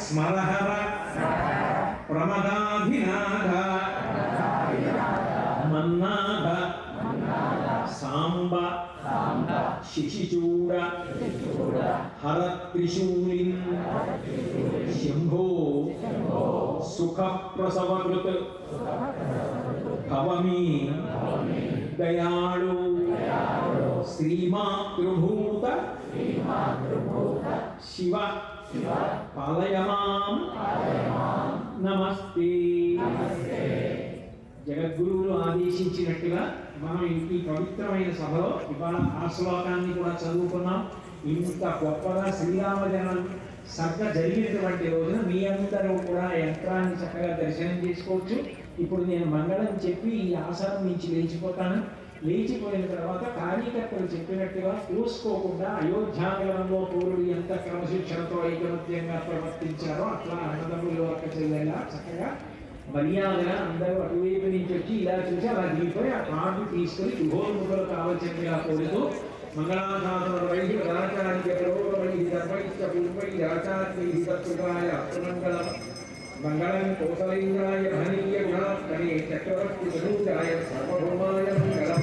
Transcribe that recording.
స్మరహర ప్రమదాధినాథ మన్నాథ సాంబ శిశిచూడ హర త్రిశూలిం శంభో సుఖప్రసవకృత్ భవమి దయాళు శ్రీమాతృభూత శివ పాలయమాం నమస్తే. జగద్గురువులు ఆదేశించినట్టుగా మనం ఈ పవిత్రమైన సభలో ఇవాళ ఆ శ్లోకాన్ని కూడా చదువుకున్నాం. ఇంత గొప్పగా శ్రీరామజనం సర్గ జరిగినటువంటి రోజున మీ అందరూ కూడా యంత్రాన్ని చక్కగా దర్శనం చేసుకోవచ్చు. ఇప్పుడు నేను మంగళం చెప్పి ఈ ఆసనం నుంచి లేచిపోతాను. లేచిపోయిన తర్వాత కార్యకర్తలు చెప్పినట్టుగా చూసుకోకుండా అయోధ్యానగరంలో పౌరులు ఎంత క్రమశిక్షణతో ఐకమత్యంగా ప్రవర్తించారో అట్లా అన్నదమ్ములు అక్క చెల్లెలా చక్కగా మర్యాదగా అందరూ అటువైపు నుంచి వచ్చి ఇలా చూసి అలా దిగిపోయి ఆ కార్డు తీసుకొని యుగోన్ముఖులు కావలసిందిగా కోరుతూ మంగళాశాసన వైద్య రాచార్య పురోగమై ధర్మైశ్చ పూర్వై ఆచార్యై తత్సుఖాయ అస్తమంగళం మంగళం కౌసలేంద్రాయ మహనీయ గుణాత్మనే చక్రవర్తి తనూజాయ సర్వభౌమాయ మంగళం.